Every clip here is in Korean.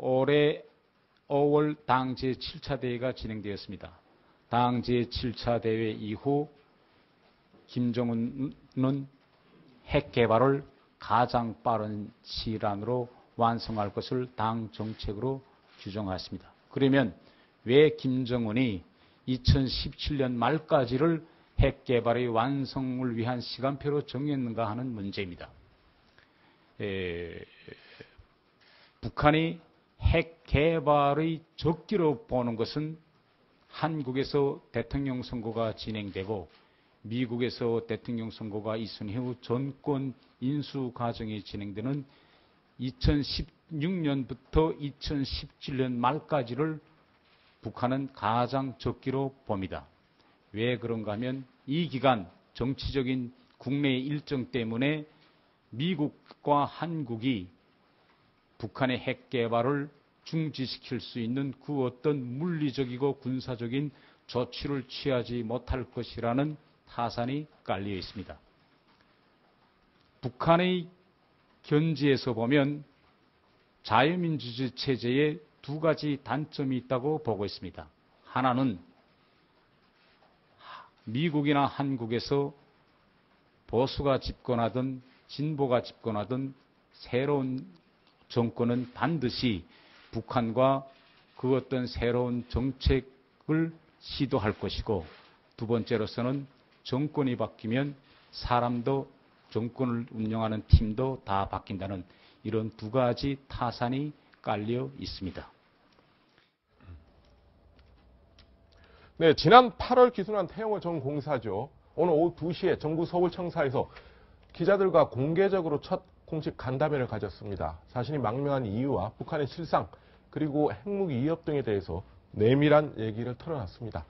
올해 5월 당 제7차 대회가 진행되었습니다. 당 제7차 대회 이후 김정은은 핵 개발을 가장 빠른 시일 안으로 완성할 것을 당 정책으로 규정했습니다. 그러면 왜 김정은이 2017년 말까지를 핵 개발의 완성을 위한 시간표로 정했는가 하는 문제입니다. 북한이 핵 개발의 적기로 보는 것은 한국에서 대통령 선거가 진행되고 미국에서 대통령 선거가 있은 이후 정권 인수 과정이 진행되는 2016년부터 2017년 말까지를 북한은 가장 적기로 봅니다. 왜 그런가 하면 이 기간 정치적인 국내 일정 때문에 미국과 한국이 북한의 핵 개발을 중지시킬 수 있는 그 어떤 물리적이고 군사적인 조치를 취하지 못할 것이라는 타산이 깔려 있습니다. 북한의 견지에서 보면 자유민주주의 체제에 두 가지 단점이 있다고 보고 있습니다. 하나는 미국이나 한국에서 보수가 집권하든 진보가 집권하든 새로운 정권은 반드시 북한과 그 어떤 새로운 정책을 시도할 것이고, 두 번째로서는 정권이 바뀌면 사람도 정권을 운영하는 팀도 다 바뀐다는 이런 두 가지 타산이 깔려 있습니다. 네, 지난 8월 기순한 태영호 전 공사죠. 오늘 오후 2시에 정부 서울청사에서 기자들과 공개적으로 첫 공식 간담회를 가졌습니다. 자신이 망명한 이유와 북한의 실상, 그리고 핵무기 위협 등에 대해서 내밀한 얘기를 털어놨습니다.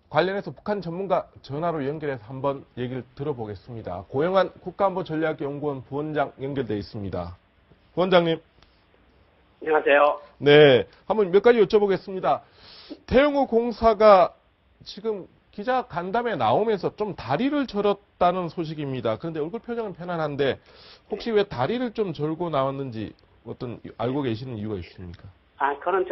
관련해서 북한 전문가 전화로 연결해서 한번 얘기를 들어보겠습니다. 고영한 국가안보전략연구원 부원장 연결되어 있습니다. 부원장님. 안녕하세요. 네, 한번 몇 가지 여쭤보겠습니다. 태영호 공사가 지금 기자 간담회 나오면서 좀 다리를 절었다는 소식입니다. 그런데 얼굴 표정은 편안한데 혹시 왜 다리를 좀 절고 나왔는지 어떤 알고 계시는 이유가 있습니까? 그건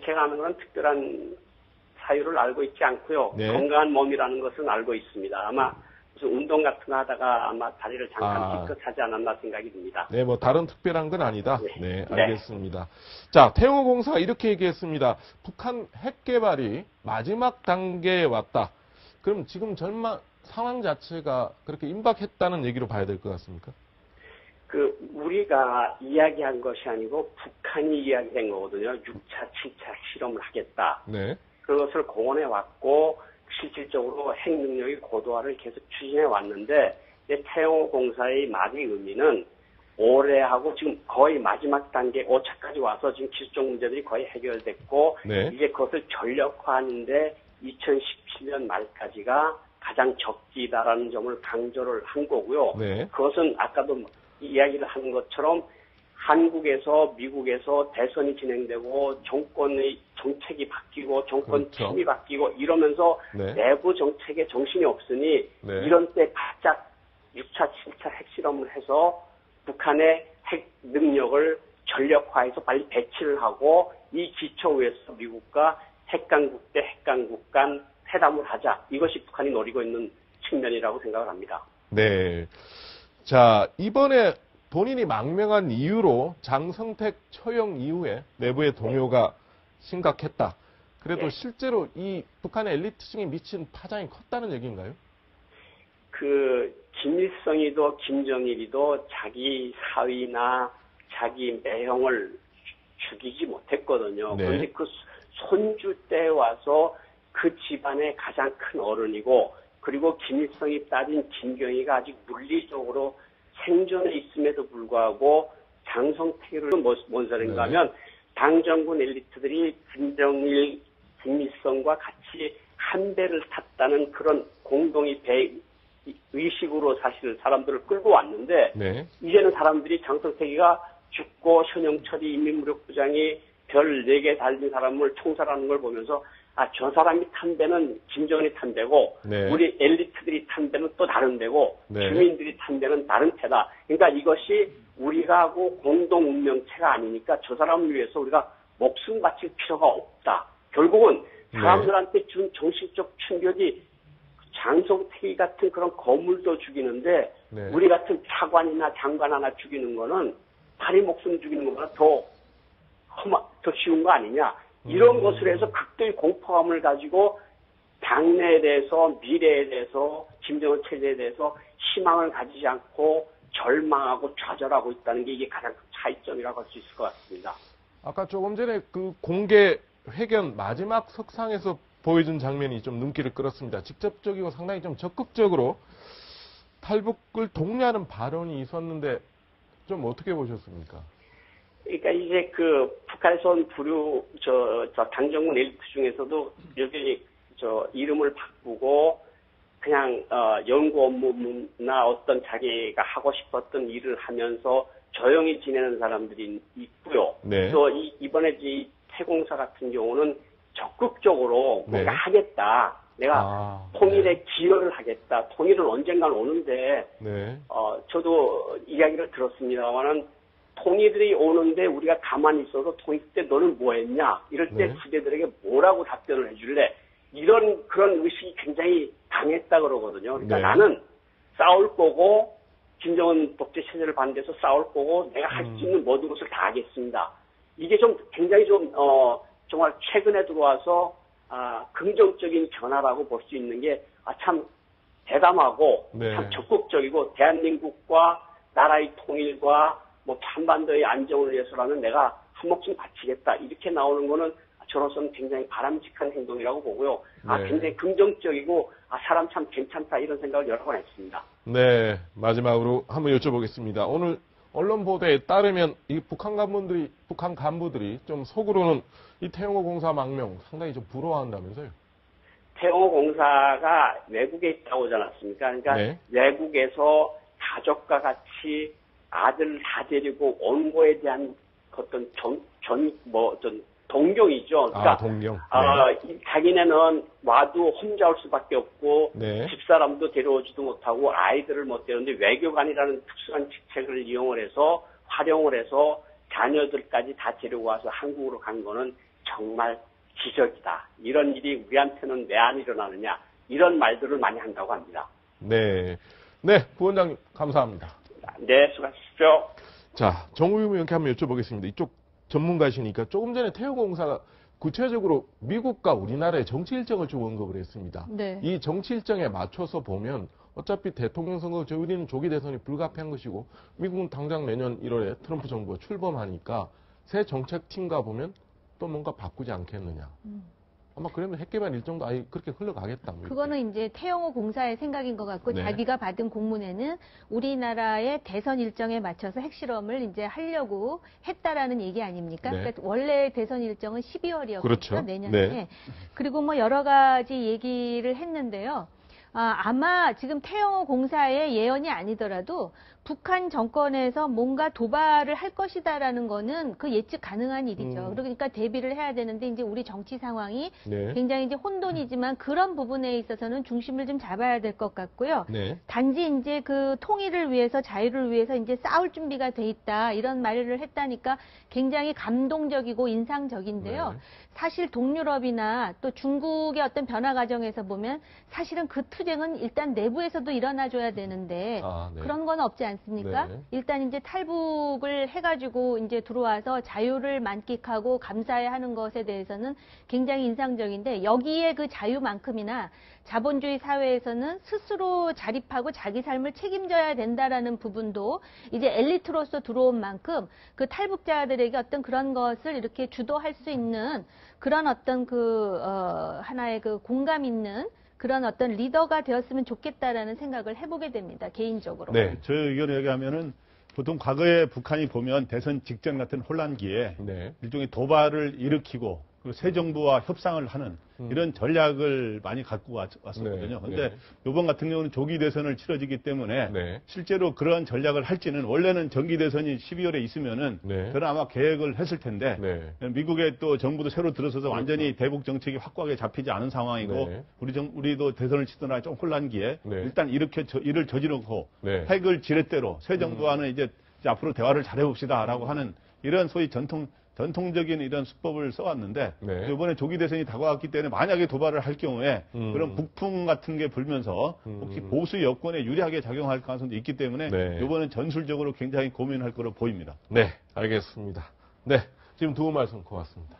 제가 아는 건 특별한 사유를 알고 있지 않고요. 네. 건강한 몸이라는 것은 알고 있습니다. 아마 무슨 운동 같은 거 하다가 아마 다리를 잠깐 삐끗하지 않았나 생각이 듭니다. 네, 뭐 다른 특별한 건 아니다. 네, 네, 알겠습니다. 네. 자, 태영호 공사가 이렇게 얘기했습니다. 북한 핵 개발이 마지막 단계에 왔다. 그럼 지금 상황 자체가 그렇게 임박했다는 얘기로 봐야 될 것 같습니까? 우리가 이야기한 것이 아니고 북한이 이야기한 거거든요. 6차, 7차 실험을 하겠다. 네. 그것을 공언해 왔고 실질적으로 핵 능력의 고도화를 계속 추진해 왔는데 태영호 공사의 말의 의미는 올해 하고 지금 거의 마지막 단계 5차까지 와서 지금 기술적 문제들이 거의 해결됐고 네. 이제 그것을 전력화하는데 2017년 말까지가 가장 적기다라는 점을 강조를 한 거고요. 네. 그것은 아까도 이야기를 한 것처럼 한국에서 미국에서 대선이 진행되고 정권의 정책이 바뀌고 정권 그렇죠. 팀이 바뀌고 이러면서 네. 내부 정책에 정신이 없으니 네. 이런 때 바짝 6차, 7차 핵실험을 해서 북한의 핵 능력을 전력화해서 빨리 배치를 하고 이 기초 위에서 미국과 핵강국 대 핵강국 간 회담을 하자. 이것이 북한이 노리고 있는 측면이라고 생각을 합니다. 네. 자, 이번에 본인이 망명한 이유로 장성택 처형 이후에 내부의 동요가 심각했다. 그래도 네. 실제로 이 북한의 엘리트층에 미친 파장이 컸다는 얘기인가요? 김일성이도 김정일이도 자기 사위나 자기 매형을 죽이지 못했거든요. 네. 그런데 그 손주 때 와서 그 집안의 가장 큰 어른이고 그리고 김일성이 따진 김경희가 아직 물리적으로 생존에 있음에도 불구하고 장성택을 뭔 소린가 하면 당정군 엘리트들이 김정일, 김일성과 같이 한 배를 탔다는 그런 공동의 배 의식으로 사실 사람들을 끌고 왔는데 네. 이제는 사람들이 장성택이가 죽고 현영철이 인민무력부장이 별 4개 달린 사람을 총살하는 걸 보면서 저 사람이 탄 배는 김정은이 탄 배고 네. 우리 엘리트들이 탄 배는 또 다른 배고 네. 주민들이 탄 배는 다른 배다. 그러니까 이것이 우리가 하고 공동 운명체가 아니니까 저 사람을 위해서 우리가 목숨 바칠 필요가 없다. 결국은 사람들한테 준 정신적 충격이 장성택이 같은 그런 거물도 죽이는데 우리 같은 차관이나 장관 하나 죽이는 거는 다리 목숨 죽이는 것보다 더 쉬운 거 아니냐. 이런 것을 해서 극도의 공포감을 가지고 당내에 대해서 미래에 대해서 김정은 체제에 대해서 희망을 가지지 않고 절망하고 좌절하고 있다는 게 이게 가장 큰 차이점이라고 할 수 있을 것 같습니다. 아까 조금 전에 그 공개 회견 마지막 석상에서 보여준 장면이 좀 눈길을 끌었습니다. 직접적이고 상당히 좀 적극적으로 탈북을 독려하는 발언이 있었는데 좀 어떻게 보셨습니까? 그러니까 이제 그 북한에서 온 부류 당정군 엘리트 중에서도 여전히 이름을 바꾸고 그냥 연구 업무나 어떤 자기가 하고 싶었던 일을 하면서 조용히 지내는 사람들이 있고요. 네. 또 이번에 이 태공사 같은 경우는 적극적으로 뭔가 하겠다. 내가 통일에 기여를 하겠다. 통일은 언젠간 오는데 저도 이야기를 들었습니다만은 통일이 오는데 우리가 가만히 있어서 통일 때 너는 뭐 했냐? 이럴 때 후대들에게 뭐라고 답변을 해줄래? 그런 의식이 굉장히 강했다 그러거든요. 그러니까 나는 싸울 거고, 김정은 독재 체제를 반대해서 싸울 거고, 내가 할 수 있는 모든 것을 다 하겠습니다. 이게 굉장히 정말 최근에 들어와서, 긍정적인 변화라고 볼 수 있는 게, 참 대담하고, 참 적극적이고, 대한민국과 나라의 통일과 한반도의 안정을 위해서라면 내가 한 목숨 바치겠다. 이렇게 나오는 거는 저로서는 굉장히 바람직한 행동이라고 보고요. 굉장히 긍정적이고, 사람 참 괜찮다. 이런 생각을 여러 번 했습니다. 네. 마지막으로 한번 여쭤보겠습니다. 오늘 언론 보도에 따르면 이 북한 간부들이 좀 속으로는 이 태영호 공사 망명 상당히 좀 부러워한다면서요? 태영호 공사가 외국에 있다고 하지 않았습니까? 그러니까 외국에서 가족과 같이 아들 다 데리고 온 거에 대한 어떤 동경이죠. 그러니까, 동경. 자기네는 와도 혼자 올 수밖에 없고, 집사람도 데려오지도 못하고, 아이들을 못 데려오는데, 외교관이라는 특수한 직책을 활용을 해서, 자녀들까지 다 데리고 와서 한국으로 간 거는 정말 기적이다. 이런 일이 우리한테는 왜 안 일어나느냐. 이런 말들을 많이 한다고 합니다. 네. 네, 부원장님, 감사합니다. 네, 수고하십시오. 자, 정우영 의원께 한번 여쭤보겠습니다. 이쪽 전문가시니까 조금 전에 태영호 공사가 구체적으로 미국과 우리나라의 정치 일정을 좀 언급을 했습니다. 이 정치 일정에 맞춰서 보면 어차피 대통령 선거 우리는 조기 대선이 불가피한 것이고 미국은 당장 내년 1월에 트럼프 정부가 출범하니까 새 정책팀과 보면 또 뭔가 바꾸지 않겠느냐. 아마 그러면 핵개발 일정도 아예 그렇게 흘러가겠다. 그거는 이제 태영호 공사의 생각인 것 같고 자기가 받은 공문에는 우리나라의 대선 일정에 맞춰서 핵실험을 이제 하려고 했다라는 얘기 아닙니까? 그러니까 원래 대선 일정은 12월이었거든요. 그렇죠. 내년에. 그리고 여러 가지 얘기를 했는데요. 아마 지금 태영호 공사의 예언이 아니더라도 북한 정권에서 뭔가 도발을 할 것이다라는 거는 그 예측 가능한 일이죠. 그러니까 대비를 해야 되는데 이제 우리 정치 상황이 굉장히 이제 혼돈이지만 그런 부분에 있어서는 중심을 좀 잡아야 될 것 같고요. 단지 이제 그 통일을 위해서 자유를 위해서 이제 싸울 준비가 돼 있다 이런 말을 했다니까 굉장히 감동적이고 인상적인데요. 사실 동유럽이나 또 중국의 어떤 변화 과정에서 보면 사실은 그 투쟁은 일단 내부에서도 일어나줘야 되는데 그런 건 없지 않습니까? 일단 이제 탈북을 해가지고 이제 들어와서 자유를 만끽하고 감사해야 하는 것에 대해서는 굉장히 인상적인데 여기에 그 자유만큼이나 자본주의 사회에서는 스스로 자립하고 자기 삶을 책임져야 된다라는 부분도 이제 엘리트로서 들어온 만큼 그 탈북자들에게 어떤 그런 것을 이렇게 주도할 수 있는 그런 어떤 하나의 그 공감 있는 그런 어떤 리더가 되었으면 좋겠다라는 생각을 해보게 됩니다. 개인적으로. 네, 저 의견을 얘기하면은 보통 과거에 북한이 보면 대선 직전 같은 혼란기에 일종의 도발을 일으키고 그리고 새 정부와 협상을 하는 이런 전략을 많이 갖고 왔었거든요. 그런데 이번 같은 경우는 조기 대선을 치러지기 때문에 실제로 그러한 전략을 할지는 원래는 정기 대선이 12월에 있으면은 저는 아마 계획을 했을 텐데 미국의 또 정부도 새로 들어서서 완전히 대북 정책이 확고하게 잡히지 않은 상황이고 우리도 대선을 치더라 좀 혼란기에 일단 이렇게 일을 저지르고 핵을 지렛대로 새 정부와는 이제 앞으로 대화를 잘해봅시다라고 하는 이런 소위 전통 전통적인 이런 수법을 써왔는데 네. 이번에 조기 대선이 다가왔기 때문에 만약에 도발을 할 경우에 그런 북풍 같은 게 불면서 혹시 보수 여권에 유리하게 작용할 가능성도 있기 때문에 네. 이번엔 전술적으로 굉장히 고민할 거로 보입니다. 네, 알겠습니다. 네, 지금 두 분 말씀 고맙습니다.